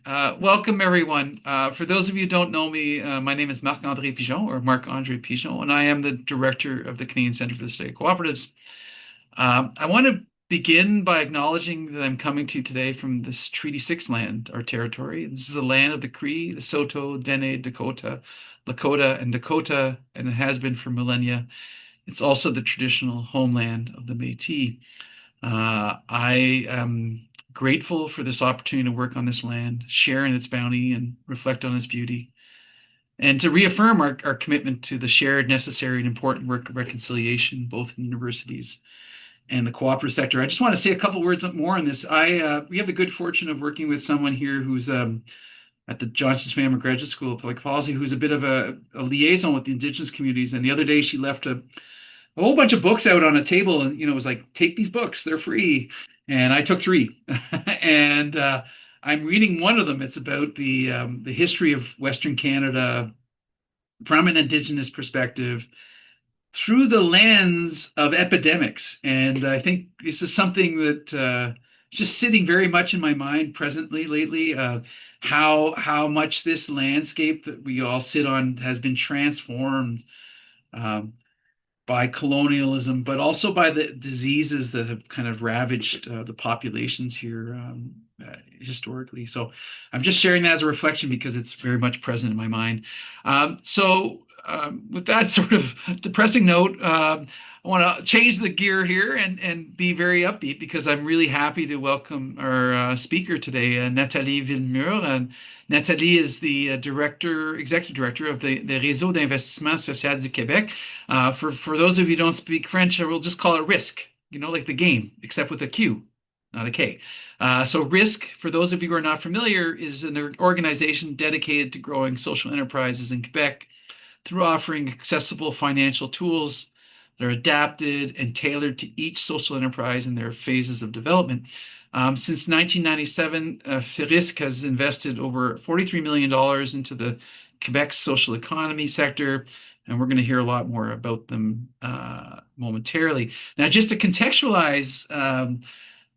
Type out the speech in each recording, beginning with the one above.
Welcome, everyone. For those of you who don't know me, my name is Marc-André Pigeon, or Marc-André Pigeon, and I am the director of the Canadian Centre for the Study of Co-operatives. I want to begin by acknowledging that I'm coming to you today from this Treaty 6 land, our territory. This is the land of the Cree, the Saulteaux, Dene, Dakota, Lakota, and Dakota, and it has been for millennia. It's also the traditional homeland of the Métis. I am grateful for this opportunity to work on this land, share in its bounty, and reflect on its beauty, and to reaffirm our commitment to the shared, necessary, and important work of reconciliation, both in universities and the cooperative sector. I just want to say a couple words more on this. We have the good fortune of working with someone here who's at the Johnson Swam Graduate School of Public Policy, who's a bit of a liaison with the Indigenous communities. And the other day, she left a whole bunch of books out on a table, and it was like, take these books, they're free. And I took three, and I'm reading one of them. It's about the history of Western Canada from an Indigenous perspective through the lens of epidemics. And I think this is something that is just sitting very much in my mind presently lately. How much this landscape that we all sit on has been transformed. Um, by colonialism, but also by the diseases that have kind of ravaged the populations here historically. So I'm just sharing that as a reflection because it's very much present in my mind. With that sort of depressing note, I want to change the gear here and be very upbeat because I'm really happy to welcome our speaker today, Nathalie Villemure. And Nathalie is the executive director of the Réseau d'investissement social du Québec. For those of you who don't speak French, I will just call it RISQ, like the game, except with a Q, not a K. So RISQ, for those of you who are not familiar, is an organization dedicated to growing social enterprises in Quebec through offering accessible financial tools that are adapted and tailored to each social enterprise in their phases of development. Since 1997, RISQ has invested over $43 million into the Quebec's social economy sector, and we're going to hear a lot more about them momentarily. Now, just to contextualize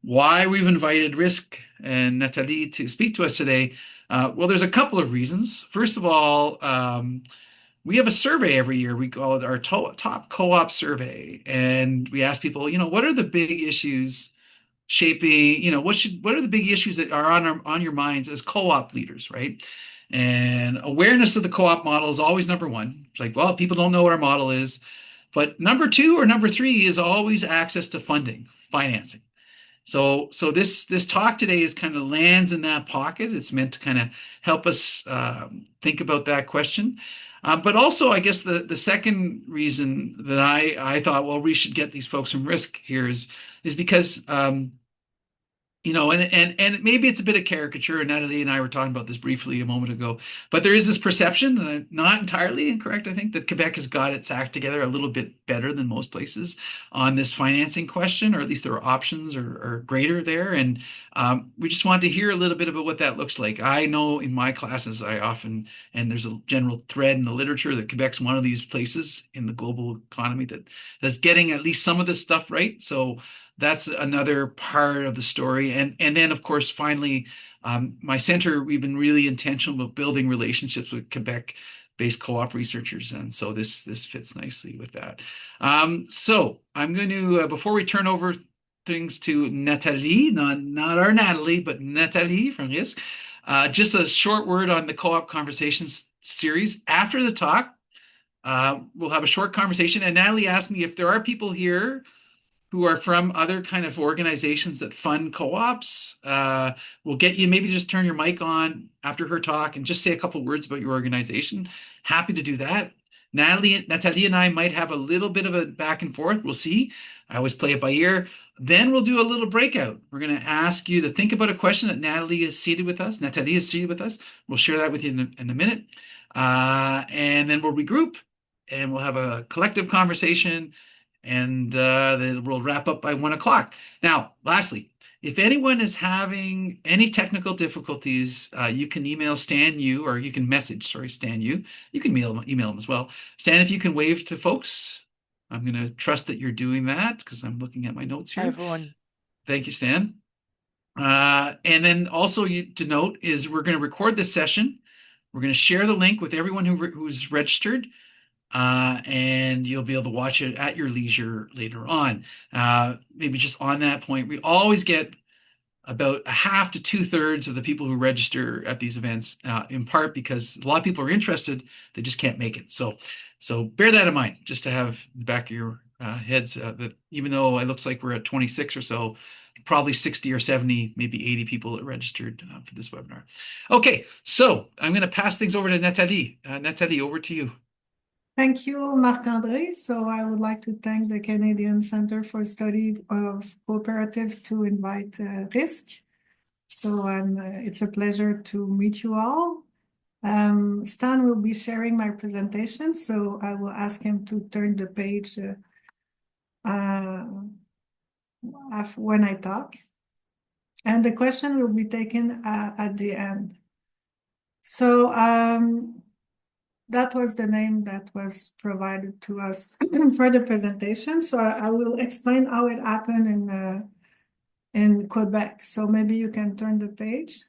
why we've invited RISQ and Nathalie to speak to us today, well, there's a couple of reasons. First of all, we have a survey every year. We call it our top co-op survey, and we ask people, what are the big issues shaping, what are the big issues that are on your minds as co-op leaders, right? And awareness of the co-op model is always number one. It's like, well, people don't know what our model is. But number two or number three is always access to funding, financing. So this talk today is kind of lands in that pocket. It's meant to kind of help us think about that question. But also, I guess the second reason that I thought, well, we should get these folks from RISQ here is because and maybe it's a bit of caricature, and Natalie and I were talking about this briefly a moment ago, but there is this perception, and not entirely incorrect, I think, that Quebec has got its act together a little bit better than most places on this financing question, or at least their options are greater there. And we just want to hear a little bit about what that looks like. I know in my classes, and there's a general thread in the literature that Quebec's one of these places in the global economy that's getting at least some of this stuff right. So that's another part of the story. And then, of course, finally, my center, we've been really intentional about building relationships with Quebec-based co-op researchers. And so this fits nicely with that. So I'm going to, before we turn over things to Nathalie, not our Natalie, but Nathalie from RISQ, just a short word on the co-op conversations series. After the talk, we'll have a short conversation. And Natalie asked me if there are people here who are from other kind of organizations that fund co-ops. We'll get you, maybe just turn your mic on after her talk and just say a couple words about your organization. Happy to do that. Nathalie and I might have a little bit of a back and forth. We'll see. I always play it by ear. Then we'll do a little breakout. We're going to ask you to think about a question that Nathalie is seated with us. We'll share that with you in a minute. And then we'll regroup and we'll have a collective conversation, and then we'll wrap up by 1 o'clock. Now, lastly, if anyone is having any technical difficulties, you can email Stan Yu, or you can message, Stan Yu. You can email him as well. Stan, if you can wave to folks, I'm going to trust that you're doing that because I'm looking at my notes Hi, here. everyone. Thank you, Stan. And then also to note is we're going to record this session. We're going to share the link with everyone who's registered, and you'll be able to watch it at your leisure later on. Maybe just on that point, we always get about a half to two-thirds of the people who register at these events, in part because a lot of people are interested, they just can't make it. So bear that in mind, just to have in the back of your heads, that even though it looks like we're at 26 or so, probably 60 or 70, maybe 80 people that registered for this webinar. Okay, so I'm going to pass things over to Nathalie. Nathalie, over to you. Thank you, Marc-André. So I would like to thank the Canadian Centre for Study of Co-operative to invite RISQ. So it's a pleasure to meet you all. Stan will be sharing my presentation, so I will ask him to turn the page when I talk. And the question will be taken at the end. So that was the name that was provided to us for the presentation. So I will explain how it happened in Quebec. So maybe you can turn the page.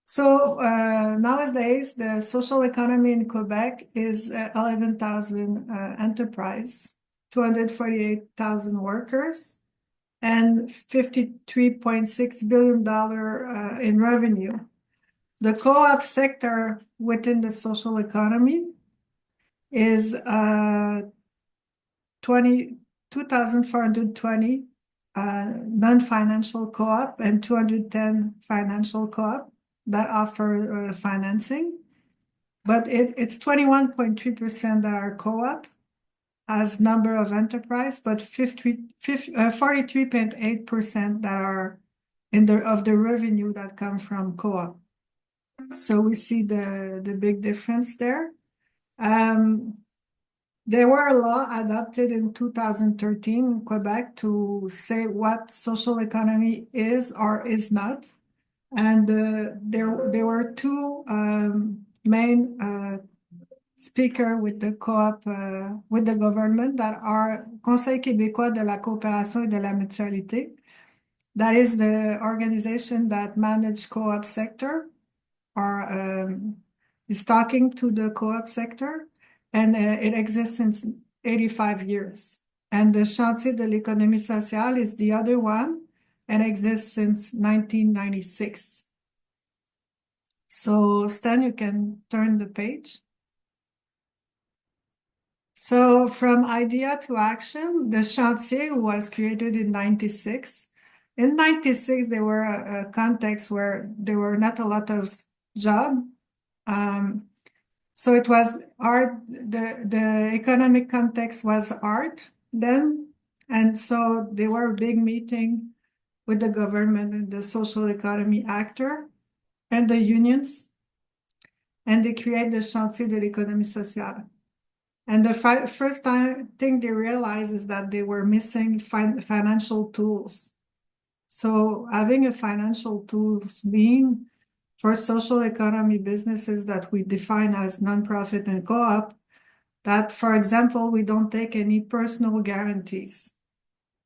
So nowadays, the social economy in Quebec is 11,000 enterprise, 248,000 workers, and $53.6 billion in revenue. The co-op sector within the social economy is 2,420 non-financial co-op and 210 financial co-op that offer financing. But it's 21.3% that are co-op as number of enterprise, but 43.8% that are of the revenue that come from co-op. So we see the big difference there. There were a law adopted in 2013 in Quebec to say what social economy is or is not. And there were two main speakers with the co-op, with the government, that are Conseil québécois de la coopération et de la mutualité. That is the organization that manages co-op sector, or is talking to the co-op sector, and it exists since 85 years. And the Chantier de l'économie sociale is the other one, and exists since 1996. So Stan, you can turn the page. So from idea to action, the Chantier was created in 96. In 96, there were a context where there were not a lot of jobs. So it was art, the economic context was art then. And so there were a big meeting with the government and the social economy actor and the unions. And they create the Chantier de l'économie sociale. And the first thing they realized is that they were missing financial tools. So having a financial tools mean for social economy businesses that we define as nonprofit and co-op, that, for example, we don't take any personal guarantees,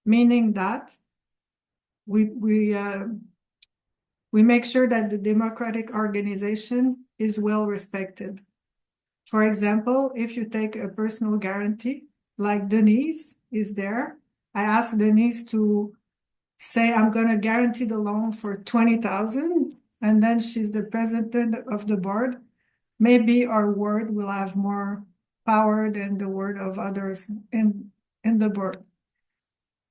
meaning that we make sure that the democratic organization is well respected. For example, if you take a personal guarantee, like Denise is there, I asked Denise to say, I'm going to guarantee the loan for 20,000, and then she's the president of the board. Maybe our word will have more power than the word of others in the board.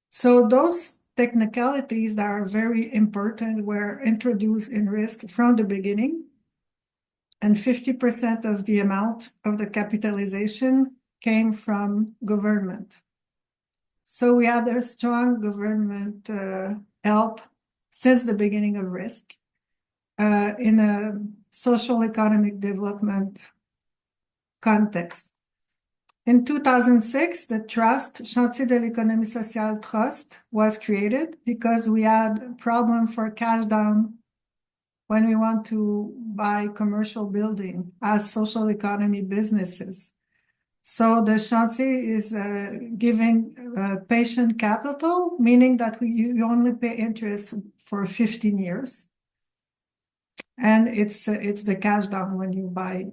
So those technicalities that are very important were introduced in RISQ from the beginning. And 50% of the amount of the capitalization came from government. So we had a strong government help since the beginning of RISQ in a social economic development context. In 2006, the trust, Chantier de l'économie sociale Trust, was created because we had a problem for cash down when we want to buy commercial building as social economy businesses. So the chantier is giving patient capital, meaning that you only pay interest for 15 years. And it's the cash down when you buy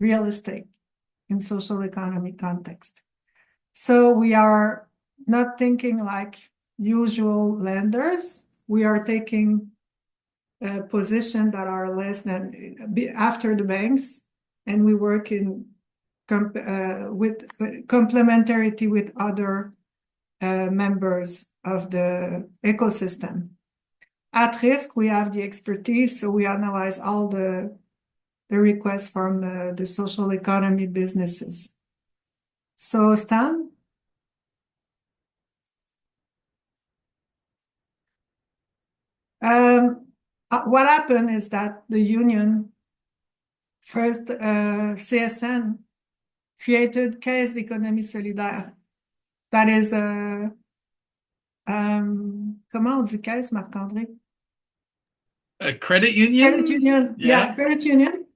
real estate in social economy context. So we are not thinking like usual lenders. We are taking a position that are less than after the banks, and we work in with complementarity with other members of the ecosystem. At RISQ, we have the expertise, so we analyze all the requests from the social economy businesses. So Stan? What happened is that the union, first CSN, created Caisse d'économie solidaire. That is comment on dit caisse, Marc-André? A credit union? Credit union, Yeah. credit union,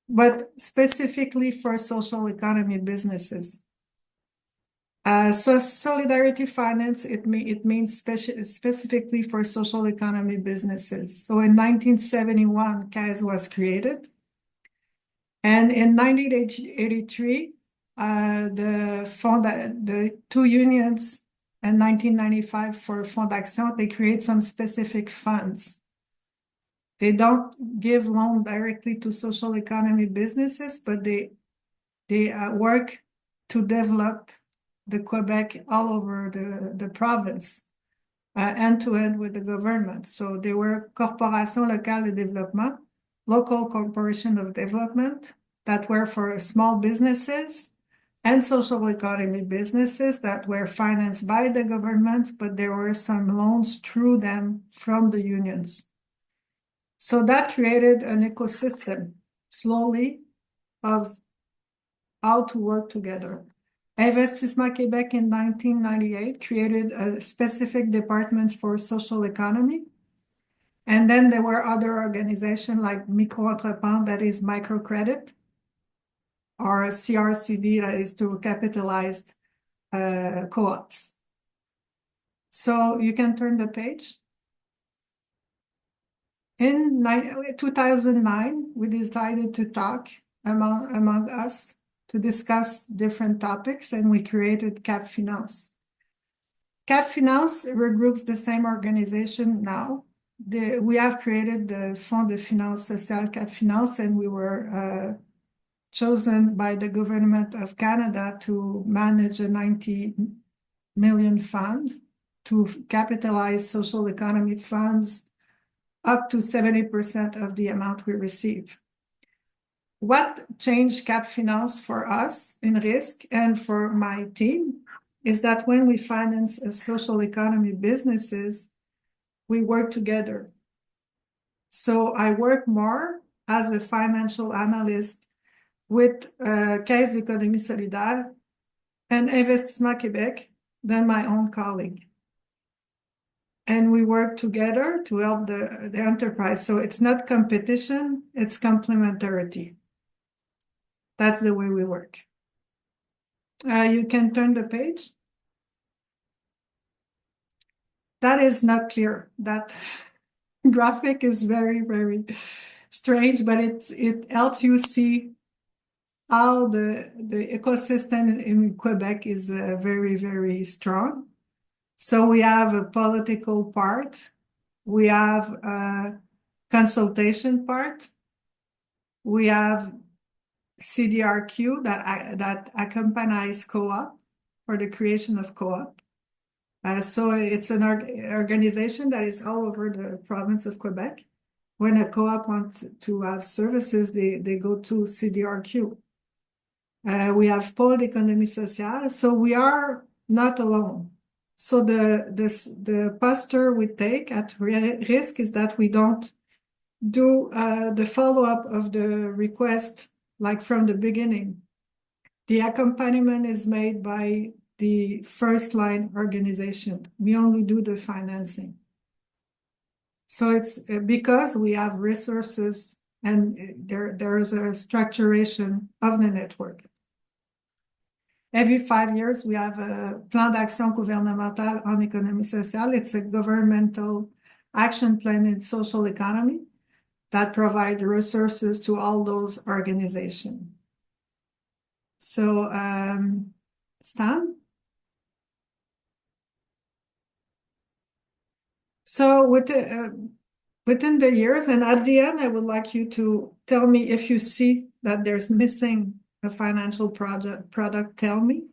but specifically for social economy businesses. So solidarity finance, it means specifically for social economy businesses. So in 1971, CAS was created. And in 1983, the two unions in 1995 for Fonds d'Action, they create some specific funds. They don't give loan directly to social economy businesses, but they work to develop the Quebec all over the province, end-to-end with the government. So they were Corporation Locale de Développement, local corporation of development, that were for small businesses and social economy businesses that were financed by the government, but there were some loans through them from the unions. So that created an ecosystem slowly of how to work together. Investissement Québec in 1998 created a specific department for social economy. And then there were other organizations like Micro-Entreprendre, that is microcredit, or CRCD, that is to capitalized co-ops. So you can turn the page. In 2009, we decided to talk among us to discuss different topics, and we created Cap Finance. Cap Finance regroups the same organization now. We have created the Fonds de Finance Sociale Cap Finance, and we were chosen by the government of Canada to manage a 90 million fund to capitalize social economy funds up to 70% of the amount we receive. What changed Cap Finance for us in RISQ and for my team is that when we finance a social economy businesses, we work together. So I work more as a financial analyst with Caisse d'économie solidaire and Investissement Québec than my own colleague. And we work together to help the enterprise. So it's not competition, it's complementarity. That's the way we work. You can turn the page. That is not clear. That graphic is very, very strange, but it helps you see how the ecosystem in Quebec is very, very strong. So we have a political part, we have a consultation part, we have CDRQ that accompanies co-op for the creation of co-op. So it's an organization that is all over the province of Quebec. When a co-op wants to have services, they go to CDRQ. We have Pôle d'économie sociale, so we are not alone. So the posture we take at RISQ is that we don't do the follow-up of the request like from the beginning. The accompaniment is made by the first line organization. We only do the financing. So it's because we have resources and there is a structuration of the network. Every 5 years, we have a Plan d'Action Gouvernemental en Économie Sociale. It's a governmental action plan in social economy that provide resources to all those organizations. So, Stan? So within the years, and at the end, I would like you to tell me if you see that there's missing a financial product, tell me.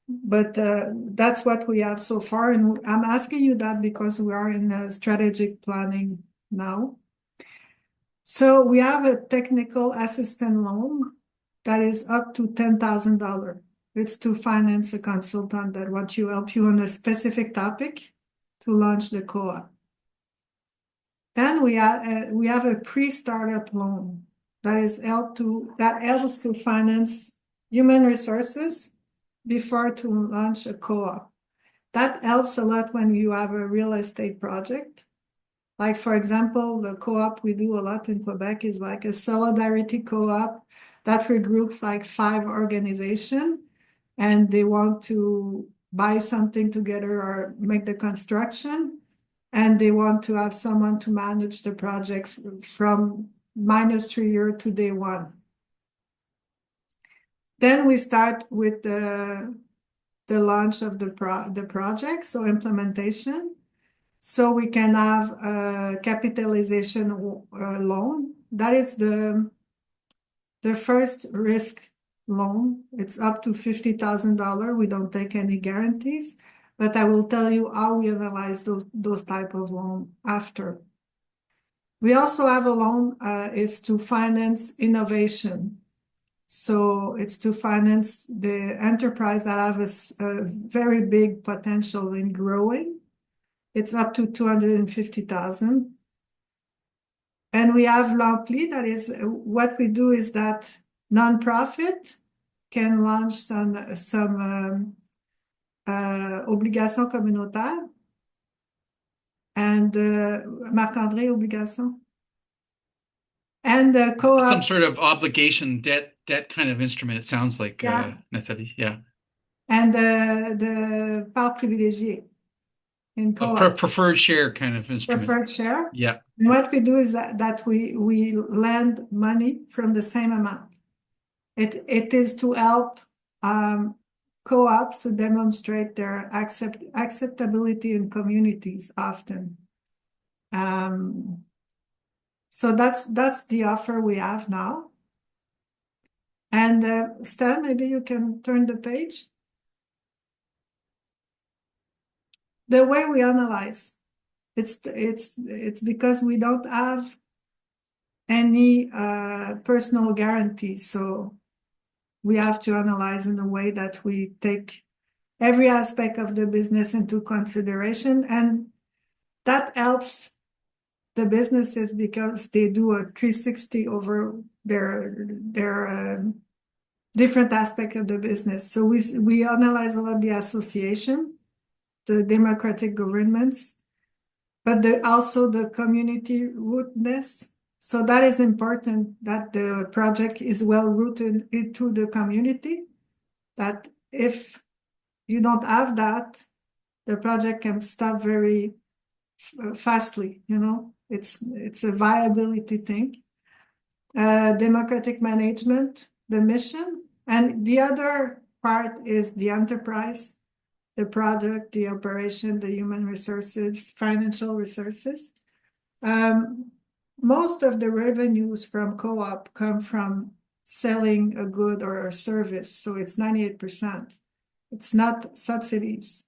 But that's what we have so far. And I'm asking you that because we are in a strategic planning now. So we have a technical assistant loan that is up to $10,000. It's to finance a consultant that wants to help you on a specific topic to launch the co-op. Then we have a pre-startup loan that helps to finance human resources before to launch a co-op. That helps a lot when you have a real estate project. Like, for example, the co-op we do a lot in Quebec is like a solidarity co-op that regroups like 5 organizations, and they want to buy something together or make the construction, and they want to have someone to manage the project from -3 years to day one. Then we start with the launch of the project, so implementation. So we can have a capitalization loan. That is the first risk loan. It's up to $50,000. We don't take any guarantees, but I will tell you how we analyze those type of loan after. We also have a loan, it's to finance innovation. So it's to finance the enterprise that have a very big potential in growing. It's up to $250,000. And we have l'Ampli, that is what we do is that nonprofit can launch some obligations communautaires and Marc-André obligation. And co-ops. Some sort of obligation debt kind of instrument, it sounds like, Yeah. Nathalie. Yeah. And the part privilégiée in co-ops. Preferred share kind of instrument. Preferred share. Yeah. And what we do is that we lend money from the same amount. It is to help co-ops to demonstrate their acceptability in communities often. So that's the offer we have now. And Stan, maybe you can turn the page. The way we analyze, it's because we don't have any personal guarantee. So we have to analyze in a way that we take every aspect of the business into consideration, and that helps the businesses because they do a 360 over their different aspects of the business. So we analyze a lot of the association, the democratic governments, but also the community rootedness. So that is important, that the project is well rooted into the community, that if you don't have that, the project can stop very fastly, it's a viability thing. Democratic management, the mission, and the other part is the enterprise, the product, the operation, the human resources, financial resources. Most of the revenues from co-op come from selling a good or a service, so it's 98%. It's not subsidies.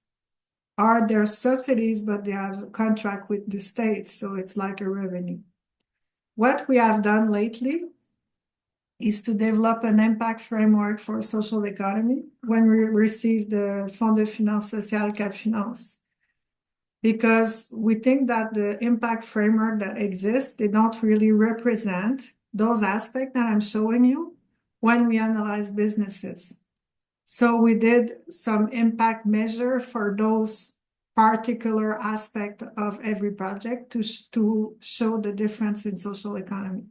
Or there are subsidies, but they have a contract with the state, so it's like a revenue. What we have done lately is to develop an impact framework for social economy when we received the Fonds de Finance Sociale Cap Finance. Because we think that the impact framework that exists, they don't really represent those aspects that I'm showing you when we analyze businesses. So we did some impact measure for those particular aspects of every project to show the difference in social economy.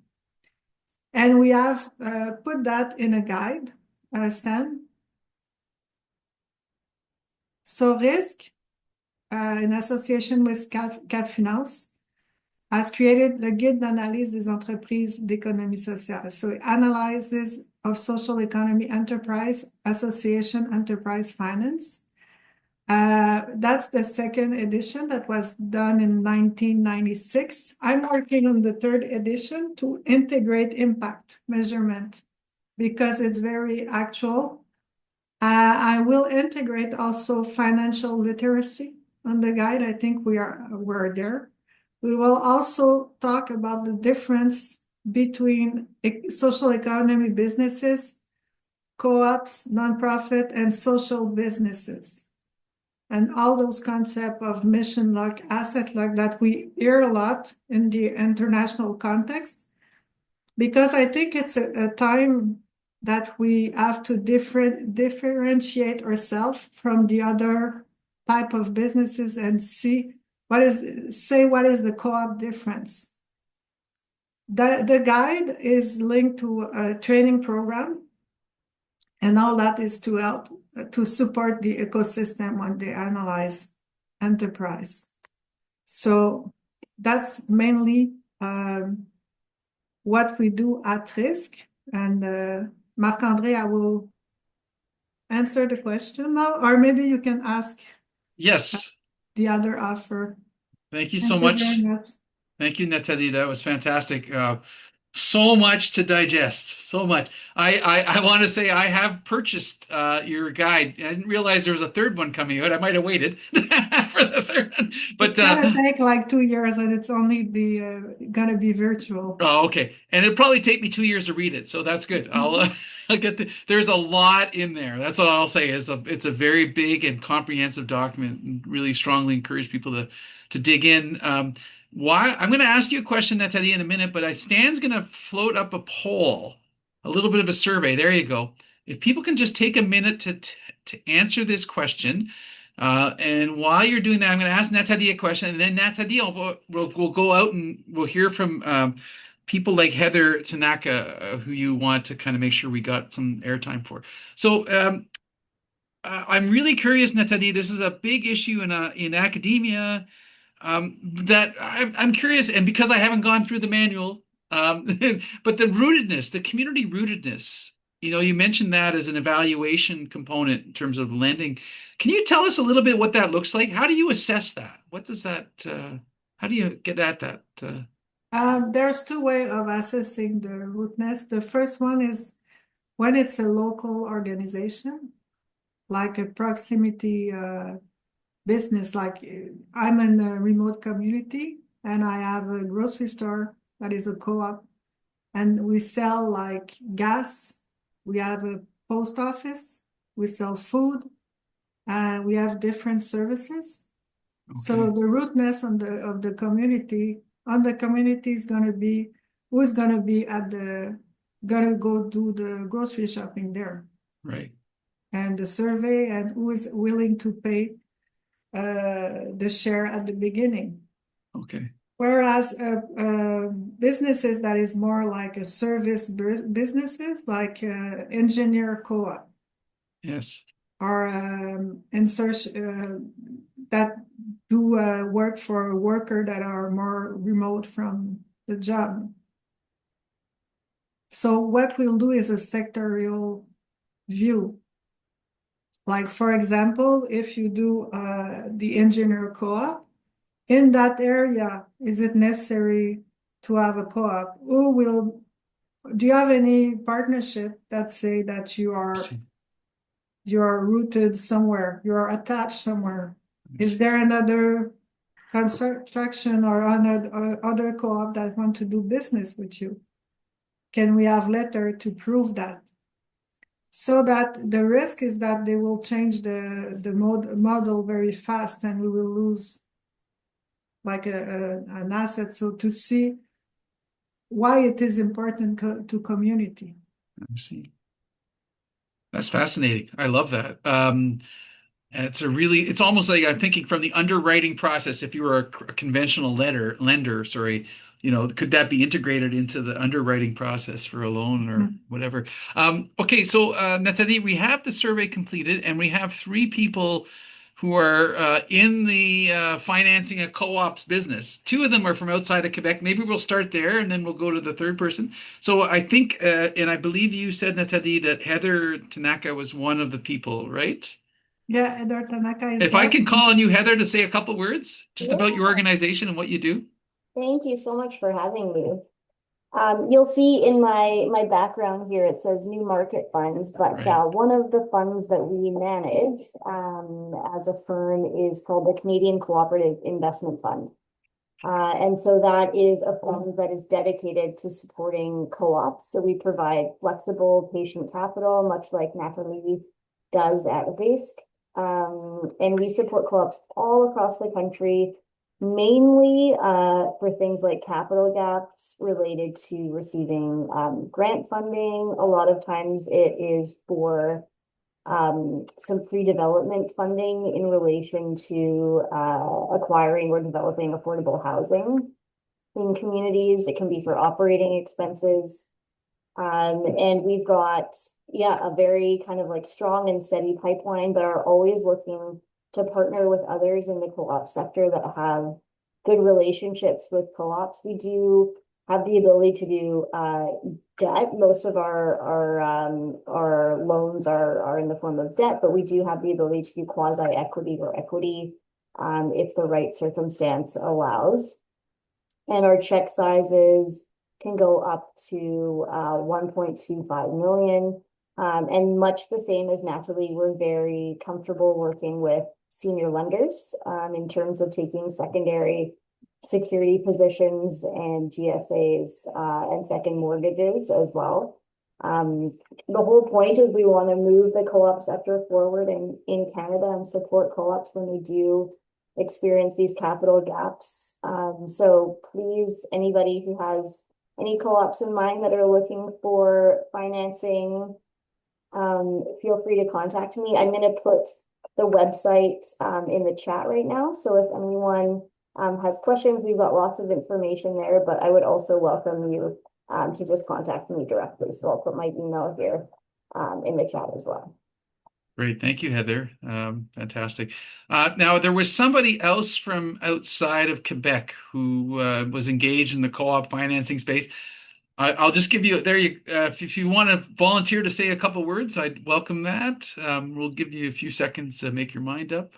And we have put that in a guide, Stan. So RISQ, in association with Cap Finance, has created le guide d'analyse des entreprises d'économie sociale. So it analyzes of social economy enterprise, association enterprise finance. That's the second edition that was done in 1996. I'm working on the third edition to integrate impact measurement because it's very actual. I will integrate also financial literacy on the guide. I think we're there. We will also talk about the difference between social economy businesses, co-ops, nonprofit, and social businesses. And all those concepts of mission lock, asset lock that we hear a lot in the international context, because I think it's a time that we have to differentiate ourselves from the other type of businesses and what is the co-op difference. The guide is linked to a training program, and all that is to help to support the ecosystem when they analyze enterprise. So that's mainly what we do at RISQ. And Marc-André, I will answer the question now, or maybe you can ask Yes. the other offer. Thank you so Thank you very much. much. Thank you, Nathalie. That was fantastic. So much to digest. So much. I want to say I have purchased your guide. I didn't realize there was a third one coming out. I might have waited for the third one. But It's gonna take like 2 years, and it's only gonna be virtual. oh, okay. And it'll probably take me 2 years to read it, so that's good. I'll get there's a lot in there. That's what I'll say is it's a very big and comprehensive document, and really strongly encourage people to dig in. Why I'm going to ask you a question, Nathalie, in a minute, but Stan's going to float up a poll, a little bit of a survey. There you go. If people can just take a minute to answer this question. And while you're doing that, I'm going to ask Nathalie a question, and then Nathalie we'll go out and we'll hear from people like Heather Tanaka, who you want to kind of make sure we got some airtime for. So I'm really curious, Nathalie. This is a big issue in academia. That I'm curious, and because I haven't gone through the manual, but the rootedness, the community rootedness, you mentioned that as an evaluation component in terms of lending. Can you tell us a little bit what that looks like? How do you assess that? What does that, how do you get at that? There's two ways of assessing the rootedness. The first one is when it's a local organization, like a proximity business, like I'm in a remote community and I have a grocery store that is a co-op, and we sell like gas, we have a post office, we sell food, we have different services. So Okay, the rootedness of the community is gonna be who's gonna be gonna go do the grocery shopping there, right. and the survey, and who is willing to pay the share at the beginning. Okay, Whereas businesses that is more like a service businesses, like engineer co-op yes, or that do work for workers that are more remote from the job. So what we'll do is a sectorial view. Like, for example, if you do the engineer co-op, in that area, is it necessary to have a co-op? Do you have any partnership that say that you I are see. rooted somewhere, you're attached somewhere? I Is see. there another construction or other co-op that want to do business with you? Can we have letter to prove that? So that the risk is that they will change the model very fast, and we will lose like an asset. So to see why it is important to community. I see. That's fascinating. I love that. It's almost like I'm thinking from the underwriting process. If you were a conventional lender, sorry, could that be integrated into the underwriting process for a loan or Mm. whatever? Okay, so Nathalie, we have the survey completed, and we have three people who are in the financing a co-op's business. Two of them are from outside of Quebec. Maybe we'll start there, and then we'll go to the third person. So I think, and I believe you said, Nathalie, that Heather Tanaka was one of the people, right? Yeah, Heather Tanaka is If I there. can call on you, Heather, to say a couple words just about your Yeah, organization and what you do. thank you so much for having me. You'll see in my background here, it says new market funds, but Right. one of the funds that we manage as a firm is called the Canadian Cooperative Investment Fund. And so that is a fund that is dedicated to supporting co-ops. So we provide flexible patient capital, much like Nathalie does at RISQ. And we support co-ops all across the country, mainly for things like capital gaps related to receiving grant funding. A lot of times it is for some pre-development funding in relation to acquiring or developing affordable housing in communities. It can be for operating expenses. And we've got, yeah, a very kind of like strong and steady pipeline, but are always looking to partner with others in the co-op sector that have good relationships with co-ops. We do have the ability to do debt. Most of our loans are in the form of debt, but we do have the ability to do quasi equity or equity if the right circumstance allows. And our check sizes can go up to 1.25 million. And much the same as Nathalie, we're very comfortable working with senior lenders in terms of taking secondary security positions and GSAs and second mortgages as well. The whole point is we want to move the co-op sector forward in Canada and support co-ops when we do experience these capital gaps. So please, anybody who has any co-ops in mind that are looking for financing, feel free to contact me. I'm going to put the website in the chat right now. So if anyone has questions, we've got lots of information there, but I would also welcome you to just contact me directly. So I'll put my email here in the chat as well. Great. Thank you, Heather. Fantastic. Now, there was somebody else from outside of Quebec who was engaged in the co-op financing space. I'll just give you there. If you want to volunteer to say a couple words, I'd welcome that. We'll give you a few seconds to make your mind up.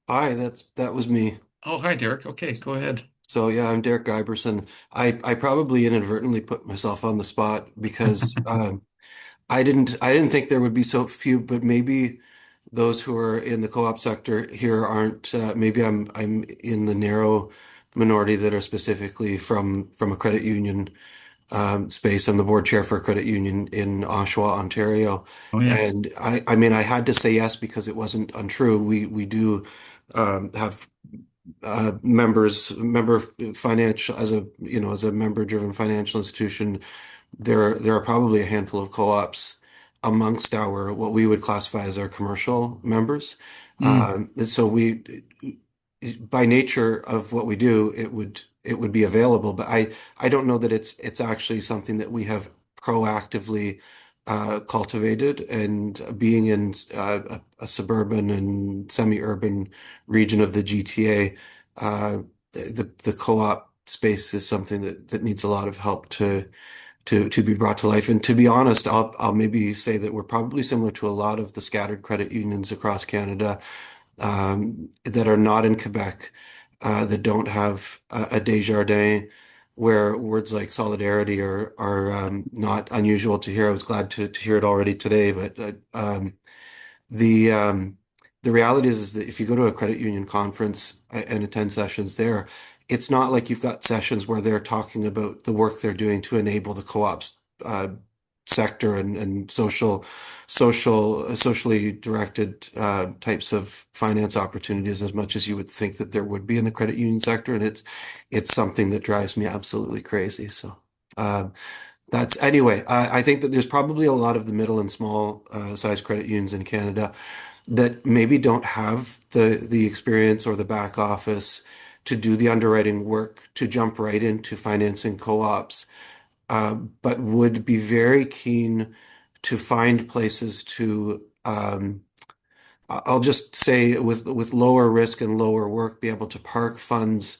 Hi, that was me. Oh, hi, Derek. Okay, go ahead. So yeah, I'm Derek Iberson. I probably inadvertently put myself on the spot because I didn't think there would be so few, but maybe those who are in the co-op sector here aren't. Maybe I'm in the narrow minority that are specifically from a credit union space. I'm the board chair for a credit union in Oshawa, Ontario, Oh, yeah. and I mean I had to say yes because it wasn't untrue. We do have member financial as a member driven financial institution. There are probably a handful of co-ops amongst our what we would classify as our commercial members. Mm, So we, by nature of what we do, it would be available, but I don't know that it's actually something that we have proactively cultivated. And being in a suburban and semi-urban region of the GTA, the co-op space is something that needs a lot of help to be brought to life. And to be honest, I'll maybe say that we're probably similar to a lot of the scattered credit unions across Canada that are not in Quebec, that don't have a Desjardins, where words like solidarity are not unusual to hear. I was glad to hear it already today, but the um, the reality is that if you go to a credit union conference and attend sessions there, it's not like you've got sessions where they're talking about the work they're doing to enable the co-ops sector and socially directed types of finance opportunities as much as you would think that there would be in the credit union sector, and it's something that drives me absolutely crazy. So. That's anyway. I think that there's probably a lot of the middle and small size credit unions in Canada that maybe don't have the experience or the back office do the underwriting work to jump right into financing co-ops, but would be very keen to find places to, I'll just say with lower risk and lower work, be able to park funds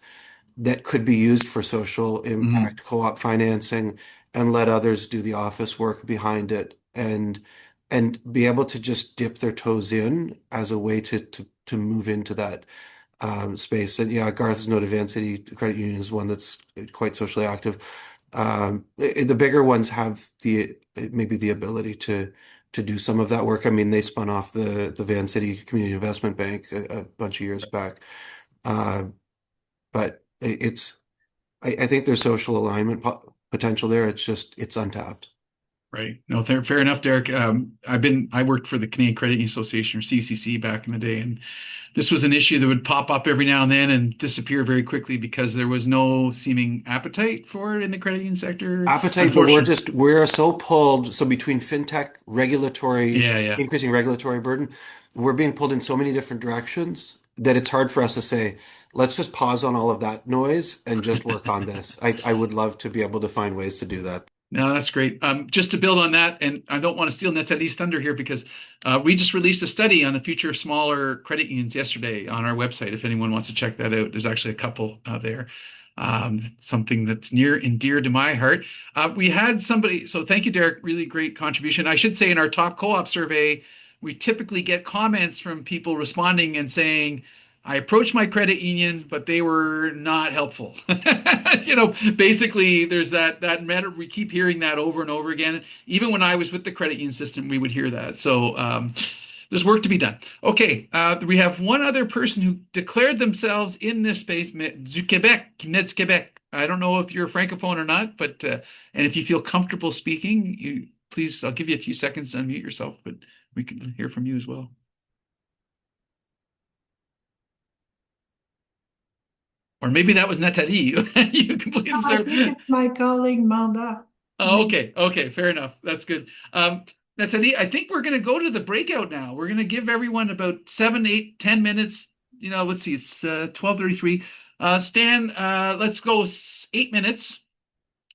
that could be used for social Mhm. impact co-op financing and let others do the office work behind it and be able to just dip their toes in as a way to move into that space. And yeah, Garth's noted Van City Credit Union is one that's quite socially active. The bigger ones have maybe the ability to do some of that work. I mean, they spun off the Van City Community Investment Bank a bunch of years back. But I think there's social alignment potential there. It's untapped. Right. No, fair enough, Derek. I worked for the Canadian Credit Union Association, or CCC, back in the day, and this was an issue that would pop up every now and then and disappear very quickly because there was no seeming appetite for it in the credit union sector, Appetite, but unfortunately. we're so pulled. So between fintech, regulatory, Yeah, yeah. increasing regulatory burden, we're being pulled in so many different directions that it's hard for us to say, let's just pause on all of that noise and just work on this. I would love to be able to find ways to do that. No, that's great. Just to build on that, and I don't want to steal Nathalie's thunder here because we just released a study on the future of smaller credit unions yesterday on our website. If anyone wants to check that out, there's actually a couple there. Something that's near and dear to my heart. We had somebody, so thank you, Derek. Really great contribution. I should say in our top co-op survey, we typically get comments from people responding and saying, I approached my credit union, but they were not helpful. Basically, there's that matter. We keep hearing that over and over again. Even when I was with the credit union system, we would hear that. So there's work to be done. Okay, we have one other person who declared themselves in this space, du Québec, Nets Québec. I don't know if you're a francophone or not, but and if you feel comfortable speaking, please, I'll give you a few seconds to unmute yourself, but we can hear from you as well. Or maybe that was Nathalie. You completed the I survey. think it's my colleague Manda. Oh, okay, fair enough. That's good. Nathalie, I think we're going to go to the breakout now. We're going to give everyone about 7, 8, 10 minutes. Let's see, it's 12:33. Stan, let's go 8 minutes.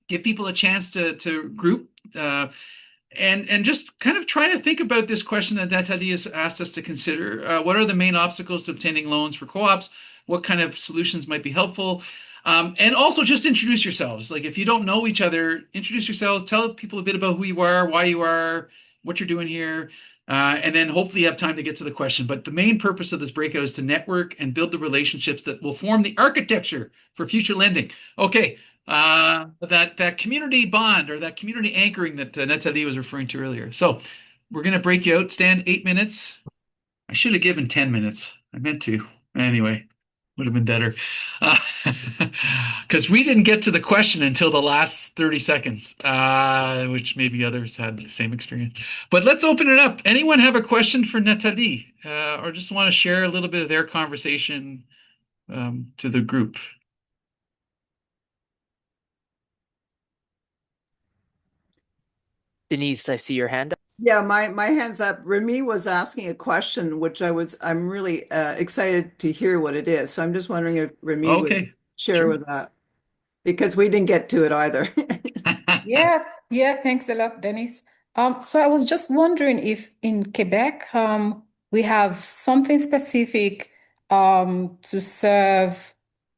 Give people a chance to group. And just kind of try to think about this question that Nathalie has asked us to consider. What are the main obstacles to obtaining loans for co-ops? What kind of solutions might be helpful? And also just introduce yourselves. Like if you don't know each other, introduce yourselves, tell people a bit about who you are, why you are, what you're doing here, and then hopefully you have time to get to the question. But the main purpose of this breakout is to network and build the relationships that will form the architecture for future lending. Okay, that community bond or that community anchoring that Nathalie was referring to earlier. So we're going to break you out. Stand 8 minutes. I should have given 10 minutes. I meant to. Anyway, would have been better. Because we didn't get to the question until the last 30 seconds, which maybe others had the same experience. But let's open it up. Anyone have a question for Nathalie or just want to share a little bit of their conversation to the group? Denise, I see your hand up. Yeah, my hand's up. Remy was asking a question, which I'm really excited to hear what it is. So I'm just wondering if Remy would Okay, share sure. with that because we didn't get to it either. Yeah, thanks a lot, Dennis. So I was just wondering if in Quebec, we have something specific to serve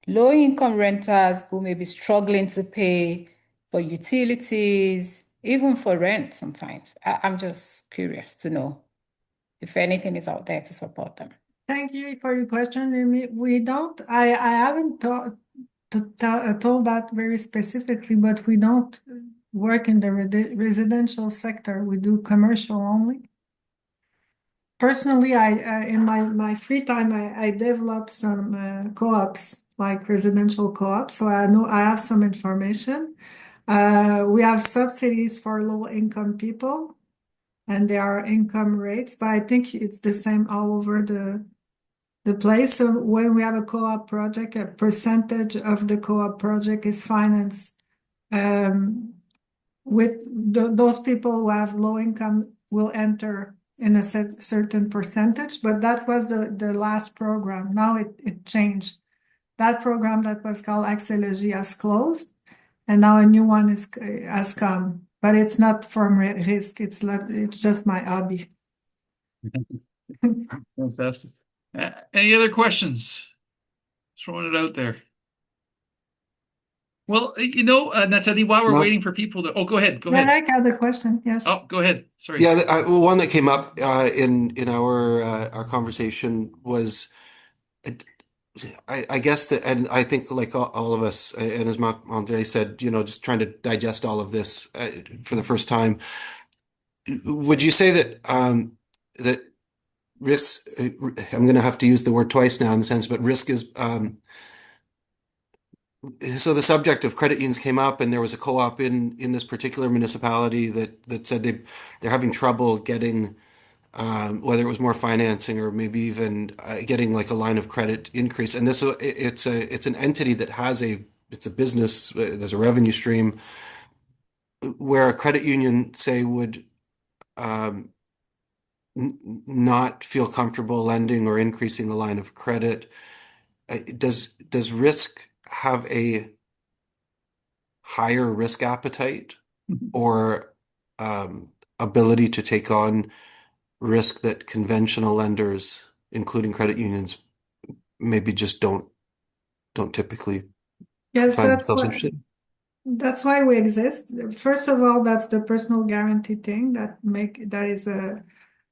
low-income renters who may be struggling to pay for utilities, even for rent sometimes. I'm just curious to know if anything is out there to support them. Thank you for your question, Remy. We don't, I haven't told that very specifically, but we don't work in the residential sector. We do commercial only. Personally, in my free time, I developed some co-ops, like residential co-ops. So I know I have some information. We have subsidies for low-income people, and there are income rates, but I think it's the same all over the place. So when we have a co-op project, a percentage of the co-op project is financed with those people who have low income will enter in a certain percentage, but that was the last program. Now it changed. That program that was called Axology has closed, and now a new one has come. But it's not from RISQ. It's just my hobby. Fantastic. Any other questions? Throwing it out there. Well, Nathalie, while we're No. waiting for people to, go ahead. I got the question. Yes. Oh, go ahead. Sorry. Yeah, one that came up in our conversation was, I guess that, and I think like all of us, and as Andre said, just trying to digest all of this for the first time. Would you say that risk? I'm going to have to use the word twice now in the sense, but risk is. So the subject of credit unions came up, and there was a co-op in this particular municipality that said they're having trouble getting whether it was more financing or maybe even getting like a line of credit increase. And it's an entity that it's a business. There's a revenue stream where a credit union say would um, not feel comfortable lending or increasing the line of credit. Does risk have a higher risk appetite or ability to take on risk that conventional lenders, including credit unions, maybe just don't typically Yes, find themselves interested? that's why we exist. First of all, that's the personal guarantee thing that is a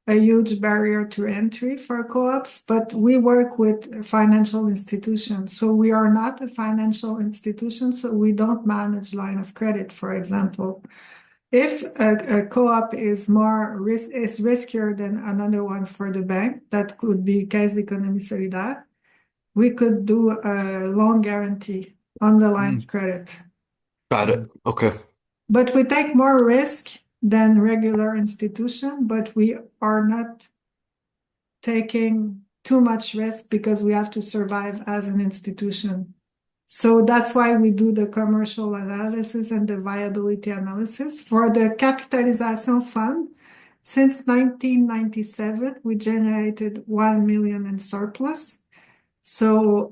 huge barrier to entry for co-ops, but we work with financial institutions. So we are not a financial institution, so we don't manage line of credit, for example. If a co-op is riskier than another one for the bank, that could be Caisse d'Économie Solidaire, we could do a loan guarantee on the line of credit. Got it. Okay. But we take more risk than regular institution, but we are not taking too much risk because we have to survive as an institution. So that's why we do the commercial analysis and the viability analysis. For the capitalization fund, since 1997, we generated 1 million in surplus. So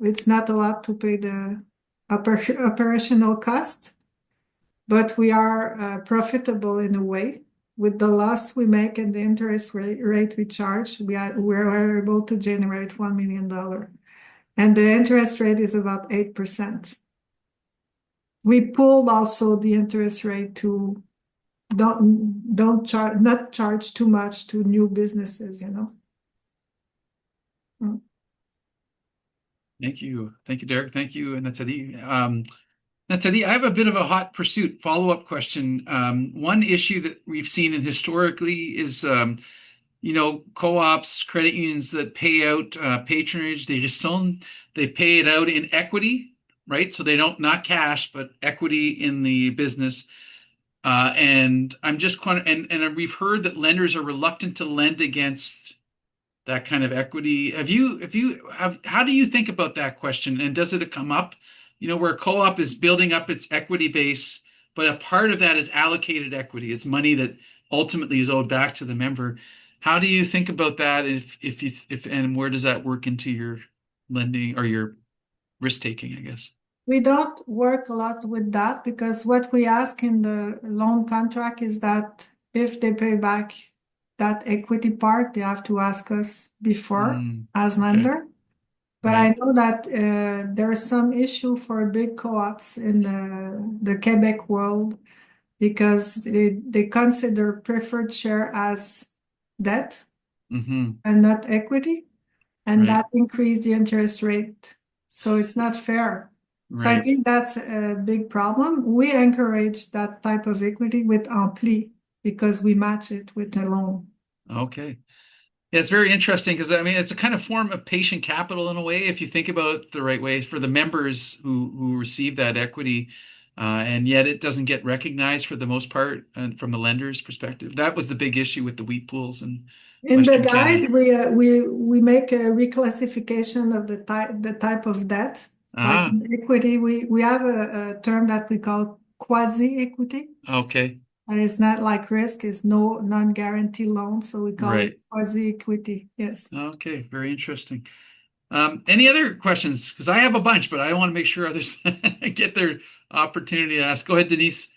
it's not a lot to pay the operational cost, but we are profitable in a way. With the loss we make and the interest rate we charge, we're able to generate $1 million. And the interest rate is about 8%. We pulled also the interest rate to not charge too much to new businesses, Thank you. Thank you, Derek. Thank you, Nathalie. Nathalie, I have a bit of a hot pursuit follow-up question. One issue that we've seen historically is, co-ops, credit unions that pay out patronage, they pay it out in equity, right? So they don't, not cash, but equity in the business. And I'm just and we've heard that lenders are reluctant to lend against that kind of equity. How do you think about that question? And does it come up, where co-op is building up its equity base, but a part of that is allocated equity. It's money that ultimately is owed back to the member. How do you think about that? And where does that work into your lending or your risk taking, I guess? We don't work a lot with that because what we ask in the loan contract is that if they pay back that equity part, they have to ask us before as lender. But I know that there is some issue for big co-ops in the Quebec world because they consider preferred share as debt and not equity, and that increased the interest rate. So it's not fair. So I think that's a big problem. We encourage that type of equity with ampli because we match it with a loan. Okay. Yeah, it's very interesting because it's a kind of form of patient capital in a way, if you think about it the right way, for the members who receive that equity, and yet it doesn't get recognized for the most part, and from the lender's perspective. That was the big issue with the wheat pools in In the Western guide, Canada. we make a reclassification of the type of debt. Like in equity, we have a term that we call quasi-equity. Okay. And it's not like risk, it's no non-guarantee loan, so we call it quasi-equity. Yes. Okay, very interesting. Any other questions? Because I have a bunch, but I want to make sure others get their opportunity to ask. Go ahead, Denise.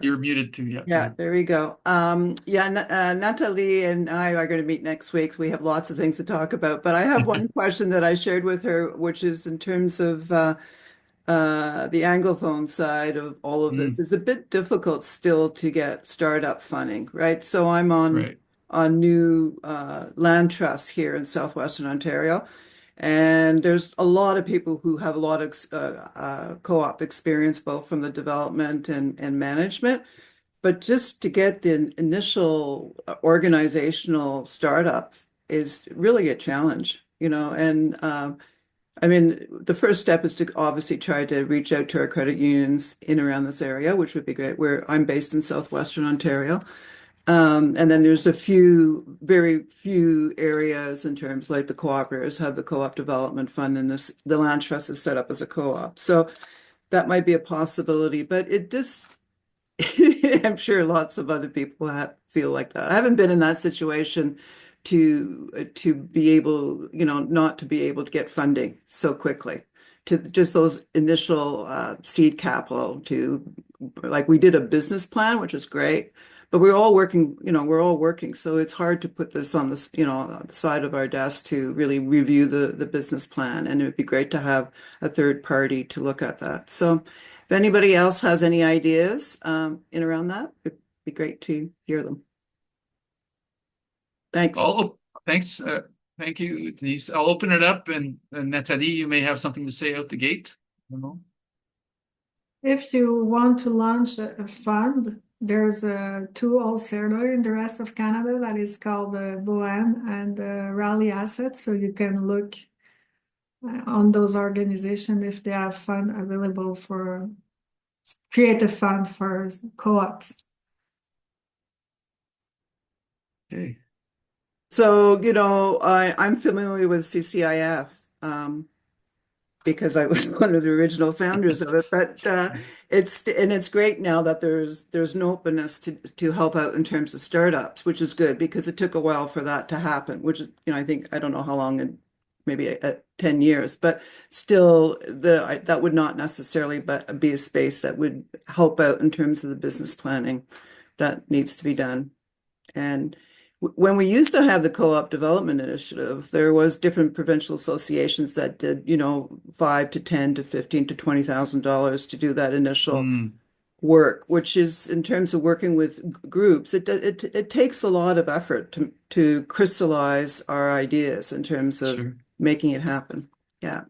You're muted too. Yeah. Yeah, there we go. Nathalie and I are going to meet next week. We have lots of things to talk about, but I have one question that I shared with her, which is in terms of the Anglophone side of all of this. Mm, It's a bit difficult still to get startup funding, right? So I'm right. on new land trusts here in southwestern Ontario. And there's a lot of people who have a lot of co-op experience, both from the development and management. But just to get the initial organizational startup is really a challenge, you know. And I mean, the first step is to obviously try to reach out to our credit unions in around this area, which would be great. Where I'm based in southwestern Ontario. And then there's very few areas in terms like the cooperatives have the co-op development fund, and the land trust is set up as a co-op. So that might be a possibility, but it just, I'm sure lots of other people feel like that. I haven't been in that situation to be able, you know, not to be able to get funding so quickly. To just those initial seed capital to, like, we did a business plan, which is great, but we're all working, you know, we're all working. So it's hard to put this on this, you know, on the side of our desk to really review the business plan. And it would be great to have a third party to look at that. So if anybody else has any ideas in around that, it'd be great to hear them. Thanks. Oh, thanks. Thank you, Denise. I'll open it up, and Nathalie, you may have something to say out the gate. I don't know. If you want to launch a fund, there's a two wholesaler in the rest of Canada that is called Boan and Rally Assets. So you can look on those organizations if they have fund available for create a fund for co-ops. Okay. So, you know, I'm familiar with CCIF because I was one of the original founders of it. But it's great now that there's an openness to help out in terms of startups, which is good because it took a while for that to happen. Which, you know, I think I don't know how long, maybe 10 years, but still that would not necessarily be a space that would help out in terms of the business planning that needs to be done. And when we used to have the co-op development initiative, there was different provincial associations that did, you know, $5 to $10 to $15 to $20,000 to do that initial work, which is in terms of working with groups, it takes a lot of effort to crystallize our ideas in terms of Sure. making it happen. Yeah.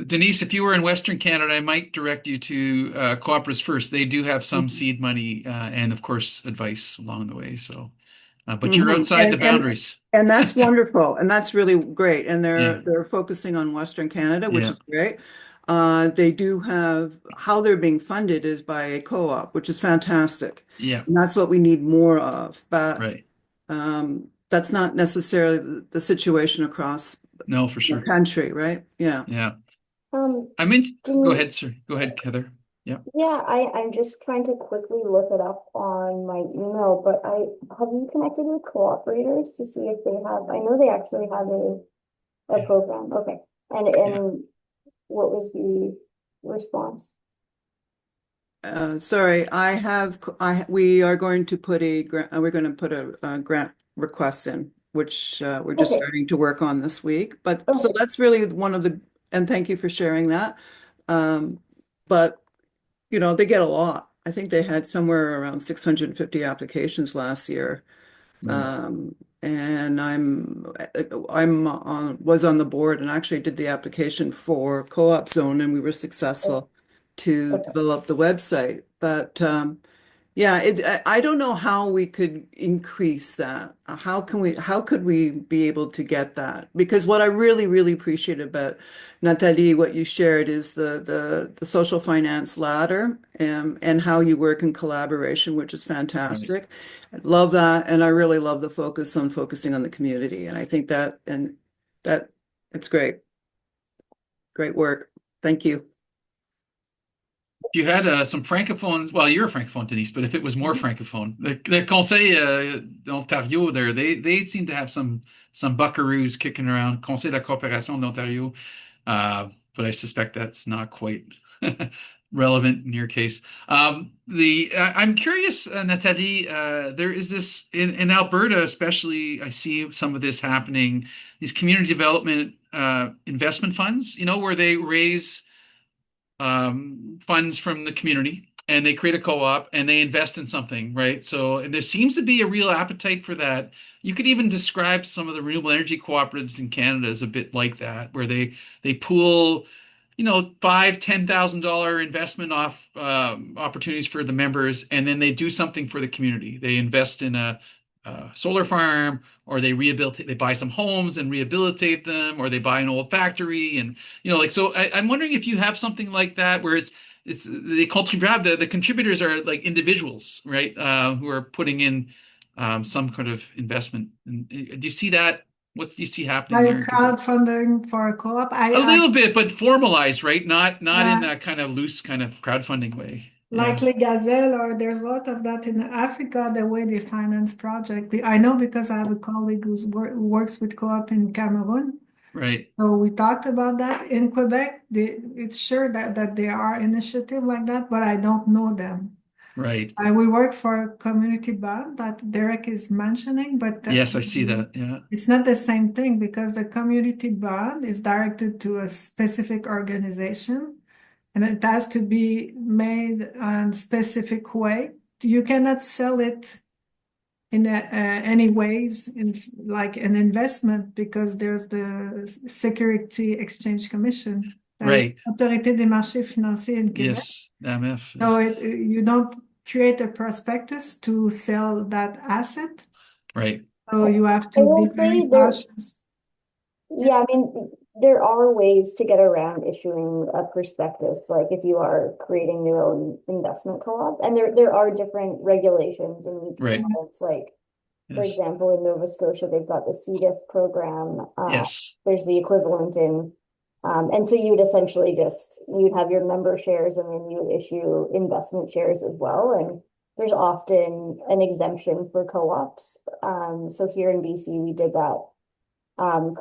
Denise, if you were in Western Canada, I might direct you to Cooperatives First. They do have some seed money and, of course, advice along the way. So, but you're outside the boundaries. And that's wonderful, and that's really great. And Yeah. they're focusing on Western Canada, which Yeah. is great. They do have how they're being funded is by a co-op, which is fantastic. Yeah. And that's what we need more of. But Right. that's not necessarily the situation across No, for the sure. country, right? Yeah. Yeah. Um, I mean, go Denise, ahead, sir. Go ahead, Heather. Yeah. yeah, I'm just trying to quickly look it up on my email, but have you connected with cooperators to see if they have, I know they actually have a program, okay. And what was the response? Sorry, we are going to put we're going to put a grant request in, which we're just Okay. starting to work on this week. But so Okay. that's really one of and thank you for sharing that. But you know, they get a lot. I think they had somewhere around 650 applications last year. And was on the board and actually did the application for Co-op Zone, and we were successful to Okay. develop the website. But yeah, I don't know how we could increase that. How could we be able to get that? Because what I really, really appreciate about Nathalie, what you shared is the social finance ladder and how you work in collaboration, which is fantastic. I love that. And I really love the focusing on the community. And I think that it's great. Great work. Thank you. If you had some francophones, well, you're a francophone, Denise, but if it was more francophone, the Conseil d'Ontario there, they seem to have some buckaroos kicking around. Conseil de la Coopération d'Ontario, but I suspect that's not quite relevant in your case. I'm curious, Nathalie. There is this in Alberta, especially. I see some of this happening. These community development investment funds, where they raise funds from the community and they create a co-op and they invest in something, right? So, and there seems to be a real appetite for that. You could even describe some of the renewable energy cooperatives in Canada as a bit like that, where they pool, $5,000, $10,000 investment off opportunities for the members, and then they do something for the community. They invest in a solar farm, or they rehabilitate, they buy some homes and rehabilitate them, or they buy an old factory, and so I'm wondering if you have something like that where it's the contribuable, the contributors are like individuals, right? Who are putting in some kind of investment. And do you see that? What do you see happening there Like in Quebec? crowdfunding for a co-op. A little bit, but formalized, right? Not in Yeah, a kind of loose kind of crowdfunding way. like Yeah, Les Gazelles, or there's a lot of that in Africa, the way they finance project. I know because I have a colleague who works with co-op in Cameroon. right, So we talked about that in Quebec. It's sure that there are initiatives like that, but I don't know them. right. We work for a community bond that Derek is mentioning, but Yes, I see that. Yeah, it's not the same thing because the community bond is directed to a specific organization and it has to be made in a specific way. You cannot sell it in any ways in like an investment because there's the Security Exchange Commission, that is right. Autorité des marchés financiers in Québec. Yes, the MF. So Yes, you don't create a prospectus to sell that asset. right. So you have I to be will very say there, cautious. Yeah. yeah, I mean, there are ways to get around issuing a prospectus, like if you are creating your own investment co-op, and there are different regulations and Right. requirements, like for Yes. example, in Nova Scotia, they've got the C. diff program. Yes. There's the equivalent in, and so you would essentially you'd have your member shares and then you would issue investment shares as well. And there's often an exemption for co-ops. So here in BC, we did that,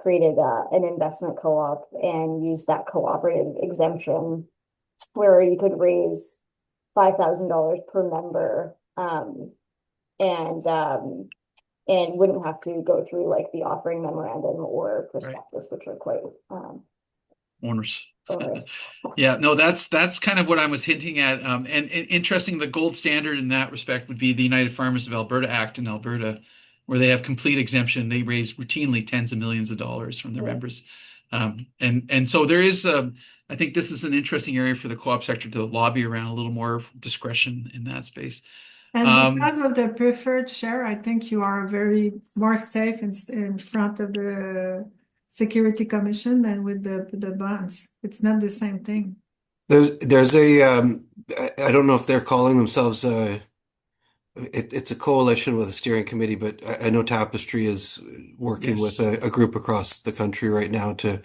created an investment co-op and used that cooperative exemption where you could raise $5,000 per member. And wouldn't have to go through like the offering memorandum or Right. prospectus, which are quite Owners. onerous. Yeah, no, that's kind of what I was hinting at. And interesting, the gold standard in that respect would be the United Farmers of Alberta Act in Alberta, where they have complete exemption. They raise routinely tens of millions of dollars from their Yeah. members. And so there is, I think this is an interesting area for the co-op sector to lobby around a little more discretion in that space. And Um, because of the preferred share, I think you are very more safe in front of the Security Commission than with the bonds. It's not the same thing. There's a I don't know if they're calling themselves it's a coalition with a steering committee, but I know Tapestry is working with yes, a group across the country right now to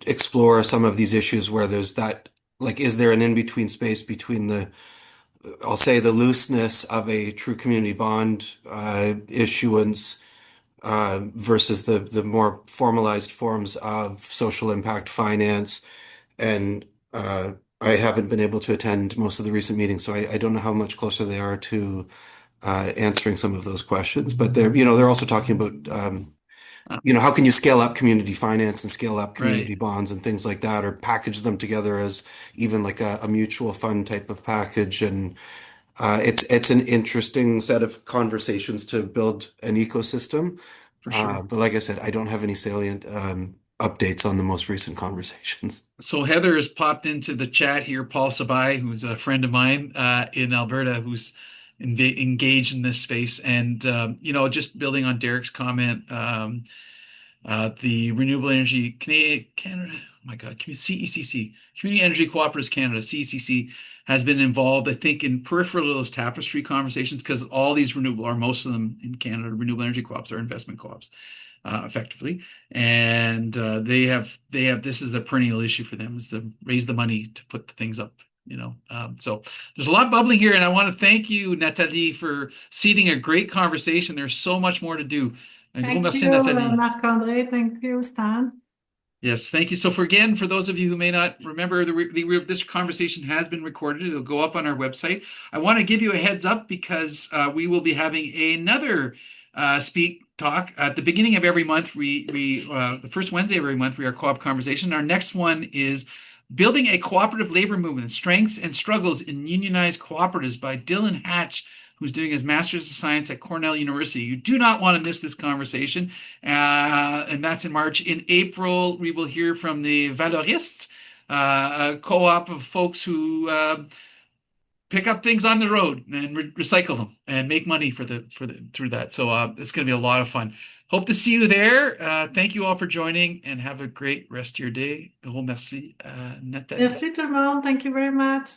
explore some of these issues where there's that, like, is there an in-between space between I'll say the looseness of a true community bond issuance versus the more formalized forms of social impact finance. And I haven't been able to attend most of the recent meetings, so I don't know how much closer they are to answering some of those questions. But they're also talking about uh, how can you scale up community finance and scale up community right. bonds and things like that, or package them together as even like a mutual fund type of package. And it's an interesting set of conversations to build an ecosystem. For sure. But like I said, I don't have any salient updates on the most recent conversations. So Heather has popped into the chat here. Paul Sabai, who's a friend of mine in Alberta, who's engaged in this space, and just building on Derek's comment, the Renewable Energy Canada, oh my God, CECC, Community Energy Cooperatives Canada, CECC, has been involved, I think, in peripheral to those tapestry conversations because all these most of them in Canada, renewable energy co-ops are investment co-ops. Effectively, and they have this is the perennial issue for them is to raise the money to put the things up So there's a lot bubbling here, and I want to thank you, Nathalie, for seeding a great conversation. There's so much more to do. Un gros Thank merci, you, Nathalie. Marc-André. Thank you, Stan. Yes, thank you. So for those of you who may not remember, this conversation has been recorded. It'll go up on our website. I want to give you a heads up because we will be having another speak talk at the beginning of every month. The first Wednesday of every month, we are Co-op Conversation. Our next one is Building a Cooperative Labor Movement, Strengths and Struggles in Unionized Cooperatives by Dylan Hatch, who's doing his Master's of Science at Cornell University. You do not want to miss this conversation, and that's in March. In April, we will hear from the Valorists, a co-op of folks who pick up things on the road and recycle them and make money through that. So it's going to be a lot of fun. Hope to see you there. Thank you all for joining, and have a great rest of your day. Gros merci, Nathalie. Merci tout le monde. Thank you very much.